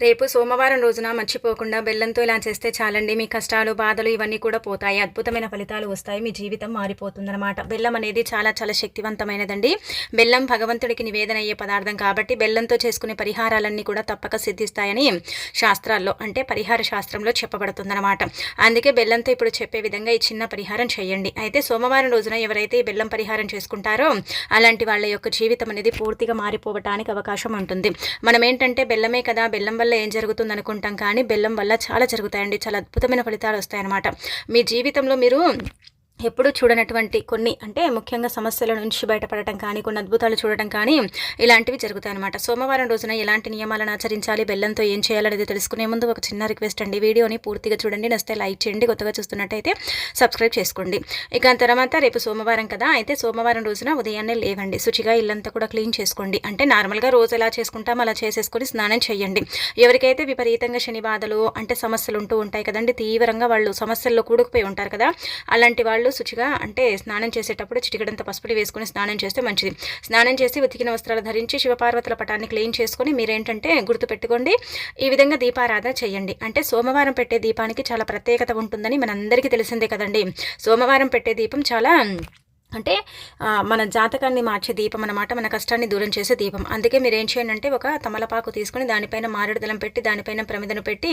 రేపు సోమవారం రోజున మర్చిపోకుండా బెల్లంతో ఇలా చేస్తే చాలండి. మీ కష్టాలు, బాధలు ఇవన్నీ కూడా పోతాయి. అద్భుతమైన ఫలితాలు వస్తాయి. మీ జీవితం మారిపోతుందన్నమాట. బెల్లం అనేది చాలా చాలా శక్తివంతమైనదండి. బెల్లం భగవంతుడికి నివేదన అయ్యే పదార్థం కాబట్టి బెల్లంతో చేసుకునే పరిహారాలన్నీ కూడా తప్పక సిద్ధిస్తాయని శాస్త్రాల్లో అంటే పరిహార శాస్త్రంలో చెప్పబడుతుందన్నమాట. అందుకే బెల్లంతో ఇప్పుడు చెప్పే విధంగా ఈ చిన్న పరిహారం చేయండి. అయితే సోమవారం రోజున ఎవరైతే ఈ బెల్లం పరిహారం చేసుకుంటారో అలాంటి వాళ్ళ యొక్క జీవితం అనేది పూర్తిగా మారిపోవటానికి అవకాశం ఉంటుంది. మనం ఏంటంటే బెల్లమే కదా, బెల్లం వల్ల ఏం జరుగుతుంది అనుకుంటాం, కానీ బెల్లం వల్ల చాలా జరుగుతాయండి. చాలా అద్భుతమైన ఫలితాలు వస్తాయన్నమాట. మీ జీవితంలో మీరు ఎప్పుడు చూడనటువంటి కొన్ని అంటే ముఖ్యంగా సమస్యల నుంచి బయటపడటం కానీ, కొన్ని అద్భుతాలు చూడటం కానీ ఇలాంటివి జరుగుతాయి అనమాట. సోమవారం రోజున ఎలాంటి నియమాలను ఆచరించాలి, బెల్లంతో ఏం చేయాలనేది తెలుసుకునే ముందు ఒక చిన్న రిక్వెస్ట్ అండి. వీడియోని పూర్తిగా చూడండి, నచ్చితే లైక్ చేయండి, కొత్తగా చూస్తున్నట్టయితే సబ్స్క్రైబ్ చేసుకోండి. ఇక తర్వాత రేపు సోమవారం కదా, అయితే సోమవారం రోజున ఉదయాన్నే లేవండి, శుచిగా ఇల్లంతా కూడా క్లీన్ చేసుకోండి. అంటే నార్మల్గా రోజు ఎలా చేసుకుంటామో అలా చేసేసుకొని స్నానం చేయండి. ఎవరికైతే విపరీతంగా శని బాధలు అంటే సమస్యలు ఉంటూ ఉంటాయి కదండి, తీవ్రంగా వాళ్ళు సమస్యల్లో కూడుకుపోయి ఉంటారు కదా, అలాంటి వాళ్ళు శుచిగా అంటే స్నానం చేసేటప్పుడు చిటికడంత పసుపుడి వేసుకొని స్నానం చేస్తే మంచిది. స్నానం చేసి ఉతికిన వస్త్రాలు ధరించి శివపార్వతుల పటాన్ని క్లీన్ చేసుకొని మీరేంటంటే గుర్తుపెట్టుకోండి, ఈ విధంగా దీపారాధన చేయండి. అంటే సోమవారం పెట్టే దీపానికి చాలా ప్రత్యేకత ఉంటుందని మనందరికీ తెలిసిందే కదండి. సోమవారం పెట్టే దీపం చాలా అంటే మన జాతకాన్ని మార్చే దీపం అన్నమాట, మన కష్టాన్ని దూరం చేసే దీపం. అందుకే మీరు ఏం చేయండి అంటే ఒక తమలపాకు తీసుకొని దానిపైన మారేడు దళం పెట్టి దానిపైన ప్రమిదను పెట్టి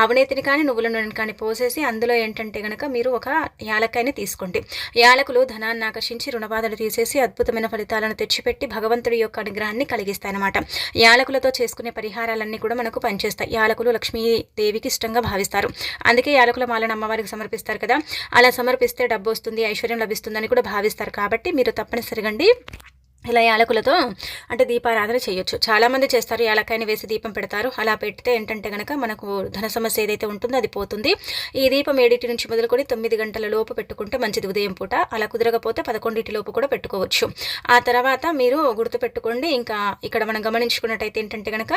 ఆవునేతిని కానీ నువ్వుల నూనెని కానీ పోసేసి అందులో ఏంటంటే కనుక మీరు ఒక యాలక్కాయని తీసుకోండి. యాలకులు ధనాన్ని ఆకర్షించి రుణబాధలు తీసేసి అద్భుతమైన ఫలితాలను తెచ్చిపెట్టి భగవంతుడి యొక్క అనుగ్రహాన్ని కలిగిస్తాయన్నమాట. యాలకులతో చేసుకునే పరిహారాలన్నీ కూడా మనకు పనిచేస్తాయి. యాలకులు లక్ష్మీదేవికి ఇష్టంగా భావిస్తారు. అందుకే యాలకుల మాలను అమ్మవారికి సమర్పిస్తారు కదా, అలా సమర్పిస్తే డబ్బు వస్తుంది, ఐశ్వర్యం లభిస్తుందని కూడా భావిస్తారు. కాబట్టి మీరు తప్పనిసరిగా ఇలా యాలకులతో అంటే దీపారాధన చేయొచ్చు. చాలామంది చేస్తారు, యాలక్కాయని వేసి దీపం పెడతారు. అలా పెడితే ఏంటంటే కనుక మనకు ధన సమస్య ఏదైతే ఉంటుందో అది పోతుంది. ఈ దీపం 7 నుంచి మొదలుకొని 9 గంటల లోపు పెట్టుకుంటే మంచిది ఉదయం పూట. అలా కుదరకపోతే 11 లోపు కూడా పెట్టుకోవచ్చు. ఆ తర్వాత మీరు గుర్తుపెట్టుకోండి, ఇంకా ఇక్కడ మనం గమనించుకున్నట్టయితే ఏంటంటే కనుక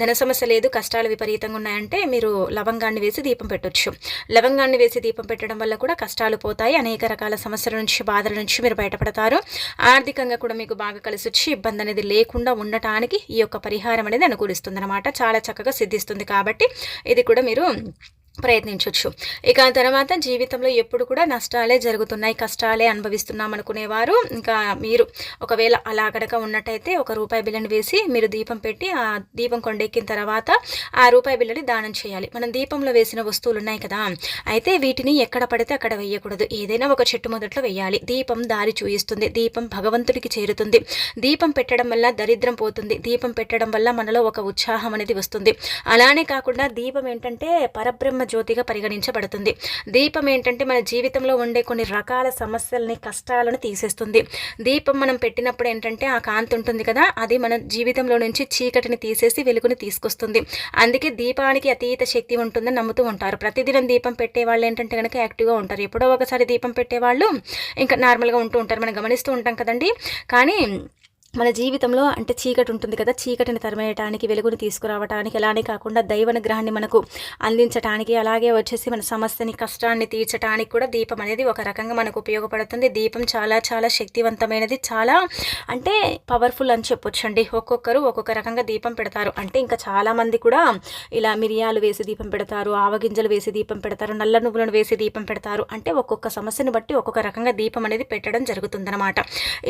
ధన సమస్య లేదు, కష్టాలు విపరీతంగా ఉన్నాయంటే మీరు లవంగాన్ని వేసి దీపం పెట్టొచ్చు. లవంగాన్ని వేసి దీపం పెట్టడం వల్ల కూడా కష్టాలు పోతాయి. అనేక రకాల సమస్యల నుంచి, బాధల నుంచి మీరు బయటపడతారు. ఆర్థికంగా కూడా మీకు బాగా కలిసి వచ్చి ఇబ్బంది అనేది లేకుండా ఉండటానికి ఈ యొక్క పరిహారం అనేది అనుకూలిస్తుంది అనమాట. చాలా చక్కగా సిద్ధిస్తుంది. కాబట్టి ఇది కూడా మీరు ప్రయత్నించవచ్చు. ఇక తర్వాత జీవితంలో ఎప్పుడు కూడా నష్టాలే జరుగుతున్నాయి, కష్టాలే అనుభవిస్తున్నాం అనుకునేవారు ఇంకా మీరు ఒకవేళ అలా గనక ఉన్నట్టయితే ఒక రూపాయి బిల్లని వేసి మీరు దీపం పెట్టి ఆ దీపం కొండెక్కిన తర్వాత ఆ రూపాయి బిల్లని దానం చేయాలి. మనం దీపంలో వేసిన వస్తువులు ఉన్నాయి కదా, అయితే వీటిని ఎక్కడ పడితే అక్కడ వేయకూడదు. ఏదైనా ఒక చెట్టు మొదట్లో వేయాలి. దీపం దారి చూయిస్తుంది, దీపం భగవంతుడికి చేరుతుంది. దీపం పెట్టడం వల్ల దరిద్రం పోతుంది. దీపం పెట్టడం వల్ల మనలో ఒక ఉత్సాహం అనేది వస్తుంది. అలానే కాకుండా దీపం ఏంటంటే పరబ్రహ్మ జ్యోతిగా పరిగణించబడుతుంది. దీపం ఏంటంటే మన జీవితంలో ఉండే కొన్ని రకాల సమస్యల్ని, కష్టాలను తీసేస్తుంది. దీపం మనం పెట్టినప్పుడు ఏంటంటే ఆ కాంతి ఉంటుంది కదా, అది మన జీవితంలో నుంచి చీకటిని తీసేసి వెలుగుని తీసుకొస్తుంది. అందుకే దీపానికి అతీత శక్తి ఉంటుందని నమ్ముతూ ఉంటారు. ప్రతిదినం దీపం పెట్టే వాళ్ళు ఏంటంటే కనుక యాక్టివ్గా ఉంటారు. ఎప్పుడో ఒకసారి దీపం పెట్టేవాళ్ళు ఇంకా నార్మల్గా ఉంటూ ఉంటారు. మనం గమనిస్తూ ఉంటాం కదండి. కానీ మన జీవితంలో అంటే చీకటి ఉంటుంది కదా, చీకటిని తరిమేయటానికి, వెలుగుని తీసుకురావడానికి, అలానే కాకుండా దైవానుగ్రహాన్ని మనకు అందించడానికి, అలాగే వచ్చేసి మన సమస్యని, కష్టాన్ని తీర్చడానికి కూడా దీపం అనేది ఒక రకంగా మనకు ఉపయోగపడుతుంది. దీపం చాలా చాలా శక్తివంతమైనది, చాలా అంటే పవర్ఫుల్ అని చెప్పొచ్చండి. ఒక్కొక్కరు ఒక్కొక్క రకంగా దీపం పెడతారు. అంటే ఇంకా చాలామంది కూడా ఇలా మిరియాలు వేసి దీపం పెడతారు, ఆవగింజలు వేసి దీపం పెడతారు, నల్ల నువ్వులను వేసి దీపం పెడతారు. అంటే ఒక్కొక్క సమస్యను బట్టి ఒక్కొక్క రకంగా దీపం అనేది పెట్టడం జరుగుతుందన్నమాట.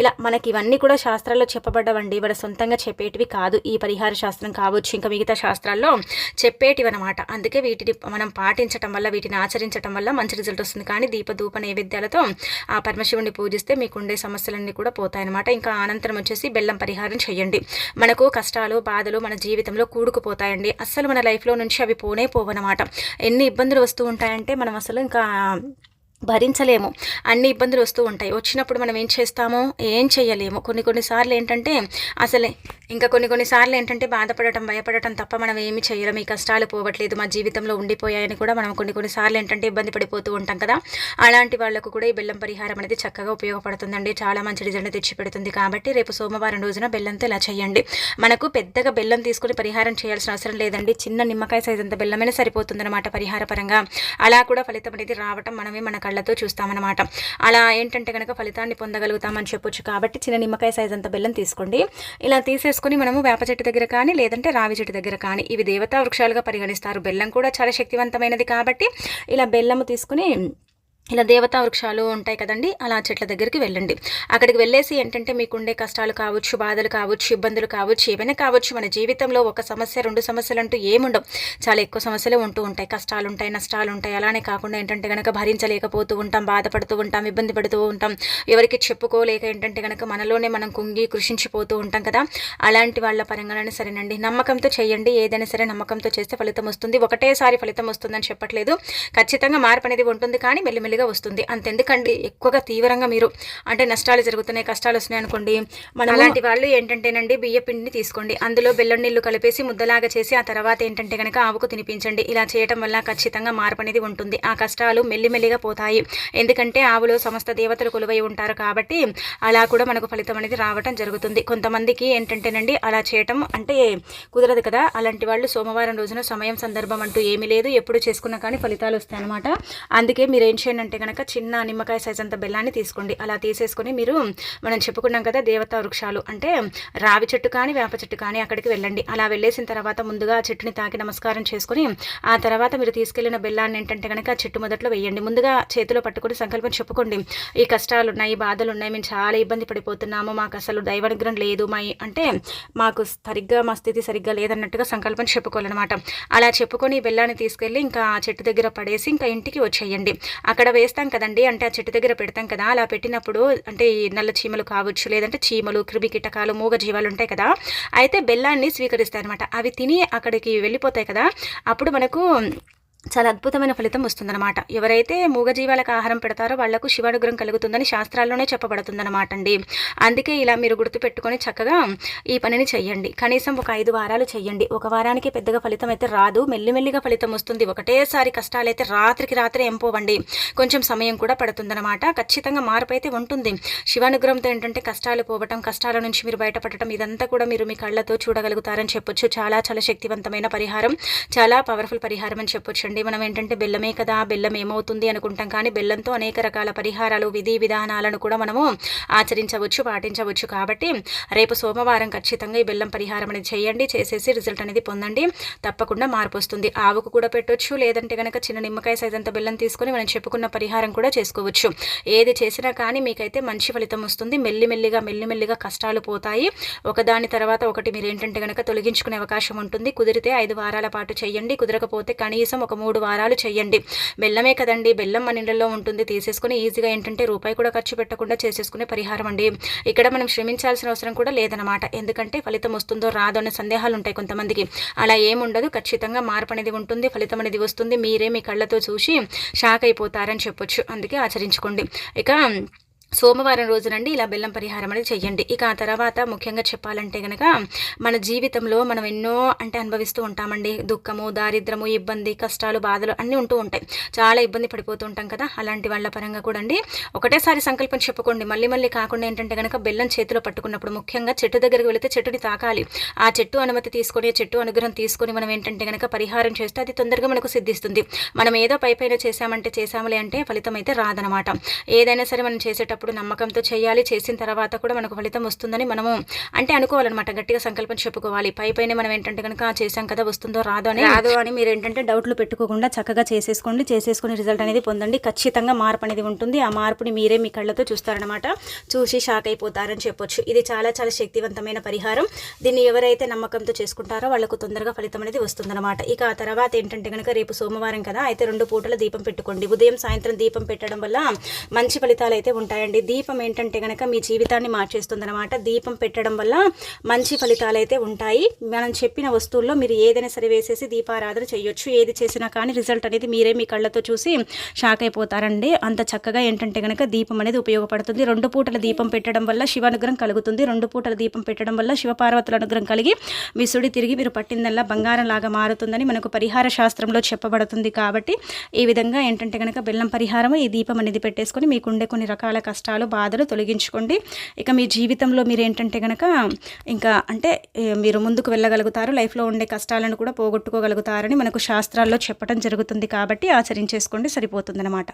ఇలా మనకి ఇవన్నీ కూడా శాస్త్రాల్లో చెప్పబడ్డవండి, వాళ్ళ సొంతంగా చెప్పేటివి కాదు. ఈ పరిహార శాస్త్రం కావచ్చు, ఇంకా మిగతా శాస్త్రాల్లో చెప్పేటివి అనమాట. అందుకే వీటిని మనం పాటించడం వల్ల, వీటిని ఆచరించడం వల్ల మంచి రిజల్ట్ వస్తుంది. కానీ దీపధూప నైవేద్యాలతో ఆ పరమశివుని పూజిస్తే మీకుండే సమస్యలన్నీ కూడా పోతాయన్నమాట. ఇంకా అనంతరం వచ్చేసి బెల్లం పరిహారం చేయండి. మనకు కష్టాలు, బాధలు మన జీవితంలో కూడుకుపోతాయండి. అస్సలు మన లైఫ్లో నుంచి అవి పోనే పోవన్నమాట. ఎన్ని ఇబ్బందులు వస్తూ ఉంటాయంటే మనం అసలు ఇంకా భరించలేము. అన్ని ఇబ్బందులు వస్తూ ఉంటాయి. వచ్చినప్పుడు మనం ఏం చేస్తామో ఏం చేయలేము. కొన్నిసార్లు ఏంటంటే అసలే ఇంకా కొన్నిసార్లు ఏంటంటే బాధపడటం, భయపడటం తప్ప మనం ఏమి చేయలేము. ఈ కష్టాలు పోవట్లేదు, మా జీవితంలో ఉండిపోయాయని కూడా మనం కొన్నిసార్లు ఏంటంటే ఇబ్బంది పడిపోతూ ఉంటాం కదా, అలాంటి వాళ్ళకు కూడా ఈ బెల్లం పరిహారం అనేది చక్కగా ఉపయోగపడుతుందండి. చాలా మంచి రిజల్ట్ తెచ్చి పెడుతుంది. కాబట్టి రేపు సోమవారం రోజున బెల్లంతో ఇలా చేయండి. మనకు పెద్దగా బెల్లం తీసుకుని పరిహారం చేయాల్సిన అవసరం లేదండి. చిన్న నిమ్మకాయ సైజ్ అంత బెల్లమైనా సరిపోతుందన్నమాట పరిహార పరంగా. అలా కూడా ఫలితం అనేది రావటం మనమే మన కళ్ళతో చూస్తామన్నమాట. అలా ఏంటంటే కనుక ఫలితాన్ని పొందగలుగుతామని చెప్పొచ్చు. కాబట్టి చిన్న నిమ్మకాయ సైజ్ అంత బెల్లం తీసుకోండి. ఇలా తీసేసుకొని మనము వేప చెట్టు దగ్గర కానీ లేదంటే రావి చెట్టు దగ్గర కానీ ఇవి దేవతా వృక్షాలుగా పరిగణిస్తారు. బెల్లం కూడా చాలా శక్తివంతమైనది కాబట్టి ఇలా బెల్లము తీసుకుని ఇలా దేవతా వృక్షాలు ఉంటాయి కదండి, అలా చెట్ల దగ్గరికి వెళ్ళండి. అక్కడికి వెళ్ళేసి ఏంటంటే మీకుండే కష్టాలు కావచ్చు, బాధలు కావచ్చు, ఇబ్బందులు కావచ్చు, ఏమైనా కావచ్చు. మన జీవితంలో ఒక సమస్య 2 సమస్యలు అంటూ ఏముండవు, చాలా ఎక్కువ సమస్యలు ఉంటూ ఉంటాయి. కష్టాలు ఉంటాయి, నష్టాలు ఉంటాయి. అలానే కాకుండా ఏంటంటే కనుక భరించలేకపోతూ ఉంటాం, బాధపడుతూ ఉంటాం, ఇబ్బంది పడుతూ ఉంటాం, ఎవరికి చెప్పుకోలేక ఏంటంటే కనుక మనలోనే మనం కుంగి కృషించిపోతూ ఉంటాం కదా. అలాంటి వాళ్ళ పరంగానే సరేనండి, నమ్మకంతో చేయండి. ఏదైనా సరే నమ్మకంతో చేస్తే ఫలితం వస్తుంది. ఒకటేసారి ఫలితం వస్తుందని చెప్పట్లేదు, ఖచ్చితంగా మార్పు అనేది ఉంటుంది, కానీ మెల్లిమెల్లిగా వస్తుంది. అంతెందుకండి, ఎక్కువగా తీవ్రంగా మీరు అంటే నష్టాలు జరుగుతున్నాయి, కష్టాలు వస్తున్నాయి అనుకోండి, మనం అలాంటి వాళ్ళు ఏంటంటేనండి బియ్య పిండిని తీసుకోండి, అందులో బెల్లం నీళ్లు కలిపేసి ముద్దలాగా చేసి ఆ తర్వాత ఏంటంటే కనుక ఆవుకు తినిపించండి. ఇలా చేయటం వల్ల ఖచ్చితంగా మార్పు అనేది ఉంటుంది. ఆ కష్టాలు మెల్లిమెల్లిగా పోతాయి. ఎందుకంటే ఆవులో సమస్త దేవతలు కొలువై ఉంటారు కాబట్టి అలా కూడా మనకు ఫలితం అనేది రావటం జరుగుతుంది. కొంతమందికి ఏంటంటేనండి అలా చేయటం అంటే కుదరదు కదా. అలాంటి వాళ్ళు సోమవారం రోజున సమయం సందర్భం అంటూ ఏమీ లేదు, ఎప్పుడు చేసుకున్నా కానీ ఫలితాలు వస్తాయి అన్నమాట. అందుకే మీరు ఏం చేయండి అంటే కనుక చిన్న నిమ్మకాయ సైజ్ అంత బెల్లాన్ని తీసుకోండి. అలా తీసేసుకొని మీరు మనం చెప్పుకున్నాం కదా దేవతా వృక్షాలు అంటే రావి చెట్టు కానీ వేప చెట్టు కానీ అక్కడికి వెళ్ళండి. అలా వెళ్ళేసిన తర్వాత ముందుగా ఆ చెట్టుని తాకి నమస్కారం చేసుకుని ఆ తర్వాత మీరు తీసుకెళ్లిన బెల్లాన్ని ఏంటంటే కనుక చెట్టు మొదట్లో వేయండి. ముందుగా చేతిలో పట్టుకొని సంకల్పం చెప్పుకోండి, ఈ కష్టాలు ఉన్నాయి, బాధలు ఉన్నాయి, మేము చాలా ఇబ్బంది పడిపోతున్నాము, మాకు అసలు దైవానుగ్రహం లేదు, అంటే మాకు సరిగ్గా మా స్థితి సరిగ్గా లేదన్నట్టుగా సంకల్పం చెప్పుకోవాలన్నమాట. అలా చెప్పుకొని ఈ బెల్లాన్ని తీసుకెళ్ళి ఇంకా ఆ చెట్టు దగ్గర పడేసి ఇంకా ఇంటికి వచ్చేయండి. అక్కడ వేస్తాం కదండి, అంటే ఆ చెట్టు దగ్గర పెడతాం కదా, అలా పెట్టినప్పుడు అంటే ఈ నల్ల చీమలు కావచ్చు, లేదంటే చీమలు, క్రిమి కీటకాలు, మూగ జీవాలు ఉంటాయి కదా, అయితే బెల్లాన్ని స్వీకరిస్తాయి అనమాట. అవి తిని అక్కడికి వెళ్ళిపోతాయి కదా, అప్పుడు మనకు చాలా అద్భుతమైన ఫలితం వస్తుందన్నమాట. ఎవరైతే మూగజీవాలకు ఆహారం పెడతారో వాళ్లకు శివానుగ్రహం కలుగుతుందని శాస్త్రాల్లోనే చెప్పబడుతుందన్నమాట అండి. అందుకే ఇలా మీరు గుర్తుపెట్టుకొని చక్కగా ఈ పనిని చెయ్యండి. కనీసం ఒక 5 వారాలు చెయ్యండి. ఒక వారానికి పెద్దగా ఫలితం అయితే రాదు, మెల్లిమెల్లిగా ఫలితం వస్తుంది. ఒకటేసారి కష్టాలైతే రాత్రికి రాత్రి ఎంపోవండి, కొంచెం సమయం కూడా పడుతుందన్నమాట. ఖచ్చితంగా మార్పు అయితే ఉంటుంది. శివానుగ్రహంతో ఏంటంటే కష్టాలు పోవటం, కష్టాల నుంచి మీరు బయటపడటం, ఇదంతా కూడా మీరు మీ కళ్ళతో చూడగలుగుతారని చెప్పొచ్చు. చాలా చాలా శక్తివంతమైన పరిహారం, చాలా పవర్ఫుల్ పరిహారం అని చెప్పొచ్చు. మనం ఏంటంటే బెల్లమే కదా, బెల్లం ఏమవుతుంది అనుకుంటాం, కానీ బెల్లంతో అనేక రకాల పరిహారాలు, విధి విధానాలను కూడా మనము ఆచరించవచ్చు, పాటించవచ్చు. కాబట్టి రేపు సోమవారం ఖచ్చితంగా ఈ బెల్లం పరిహారం అనేది చేయండి. చేసేసి రిజల్ట్ అనేది పొందండి, తప్పకుండా మార్పు వస్తుంది. ఆవుకు కూడా పెట్టొచ్చు, లేదంటే కనుక చిన్న నిమ్మకాయ సైజ్ అంత బెల్లం తీసుకొని మనం చెప్పుకున్న పరిహారం కూడా చేసుకోవచ్చు. ఏది చేసినా కానీ మీకైతే మంచి ఫలితం వస్తుంది. మెల్లిమెల్లిగా కష్టాలు పోతాయి. ఒకదాని తర్వాత ఒకటి మీరు ఏంటంటే కనుక తొలగించుకునే అవకాశం ఉంటుంది. కుదిరితే 5 వారాల పాటు చేయండి, కుదరకపోతే కనీసం ఒక 3 వారాలు చేయండి. బెల్లమే కదండి, బెల్లం మన ఇళ్ళల్లో ఉంటుంది, తీసేసుకుని ఈజీగా ఏంటంటే రూపాయి కూడా ఖర్చు పెట్టకుండా చేసేసుకునే పరిహారం అండి. ఇక్కడ మనం శ్రమించాల్సిన అవసరం కూడా లేదనమాట. ఎందుకంటే ఫలితం వస్తుందో రాదో అనే సందేహాలు ఉంటాయి కొంతమందికి. అలా ఏముండదు, ఖచ్చితంగా మార్పు అనేది ఉంటుంది, ఫలితం అనేది వస్తుంది. మీరే మీ కళ్ళతో చూసి షాక్ అయిపోతారని చెప్పొచ్చు. అందుకే ఆచరించుకోండి. ఇక సోమవారం రోజునండి ఇలా బెల్లం పరిహారం అనేది చెయ్యండి. ఇక ఆ తర్వాత ముఖ్యంగా చెప్పాలంటే కనుక మన జీవితంలో మనం ఎన్నో అంటే అనుభవిస్తూ ఉంటామండి. దుఃఖము, దారిద్రము, ఇబ్బంది, కష్టాలు, బాధలు అన్నీ ఉంటూ ఉంటాయి. చాలా ఇబ్బంది పడిపోతూ ఉంటాం కదా. అలాంటి వాళ్ళ పరంగా కూడా అండి ఒకటేసారి సంకల్పం చెప్పుకోండి. మళ్ళీ కాకుండా ఏంటంటే కనుక బెల్లం చేతిలో పట్టుకున్నప్పుడు ముఖ్యంగా చెట్టు దగ్గరికి వెళితే చెట్టుని తాకాలి. ఆ చెట్టు అనుమతి తీసుకొని, చెట్టు అనుగ్రహం తీసుకొని మనం ఏంటంటే కనుక పరిహారం చేస్తే అది తొందరగా మనకు సిద్ధిస్తుంది. మనం ఏదో పైపైన చేసాములే అంటే ఫలితం అయితే రాదనమాట. ఏదైనా సరే మనం చేసేటప్పుడు నమ్మకంతో చేయాలి. చేసిన తర్వాత కూడా మనకు ఫలితం వస్తుందని మనము అంటే అనుకోవాలన్నమాట. గట్టిగా సంకల్పం చెప్పుకోవాలి. పైపైన మనం ఏంటంటే కనుక చేసాం కదా, వస్తుందో రాదో అని మీరు ఏంటంటే డౌట్లు పెట్టుకోకుండా చక్కగా చేసేసుకుని రిజల్ట్ అనేది పొందండి. ఖచ్చితంగా మార్పు అనేది ఉంటుంది. ఆ మార్పుని మీరే మీ కళ్ళతో చూస్తారనమాట. చూసి షాక్ అయిపోతారని చెప్పొచ్చు. ఇది చాలా చాలా శక్తివంతమైన పరిహారం. దీన్ని ఎవరైతే నమ్మకంతో చేసుకుంటారో వాళ్ళకు తొందరగా ఫలితం అనేది వస్తుందన్నమాట. ఇక ఆ తర్వాత ఏంటంటే కనుక రేపు సోమవారం కదా, అయితే 2 పూటల దీపం పెట్టుకోండి. ఉదయం సాయంత్రం దీపం పెట్టడం వల్ల మంచి ఫలితాలు అయితే ఉంటాయండి. దీపం ఏంటంటే కనుక మీ జీవితాన్ని మార్చేస్తుందన్నమాట. దీపం పెట్టడం వల్ల మంచి ఫలితాలు అయితే ఉంటాయి. మనం చెప్పిన వస్తువుల్లో మీరు ఏదైనా సరే వేసేసి దీపారాధన చేయొచ్చు. ఏది చేసినా కానీ రిజల్ట్ అనేది మీరే మీ కళ్ళతో చూసి షాక్ అయిపోతారండి. అంత చక్కగా ఏంటంటే కనుక దీపం అనేది ఉపయోగపడుతుంది. 2 పూటల దీపం పెట్టడం వల్ల శివానుగ్రహం కలుగుతుంది. 2 పూటల దీపం పెట్టడం వల్ల శివపార్వతుల అనుగ్రహం కలిగి మీ సుడి తిరిగి మీరు పట్టిందల్లా బంగారం లాగా మారుతుందని మనకు పరిహార శాస్త్రంలో చెప్పబడుతుంది. కాబట్టి ఈ విధంగా ఏంటంటే కనుక బెల్లం పరిహారం, ఈ దీపం అనేది పెట్టేసుకొని మీకుండే కొన్ని రకాల కష్టాలు, బాధలు తొలగించుకోండి. ఇక మీ జీవితంలో మీరు ఏంటంటే కనుక ఇంకా అంటే మీరు ముందుకు వెళ్ళగలుగుతారు. లైఫ్లో ఉండే కష్టాలను కూడా పోగొట్టుకోగలుగుతారని మనకు శాస్త్రాల్లో చెప్పడం జరుగుతుంది. కాబట్టి ఆచరించేసుకోండి, సరిపోతుందన్నమాట.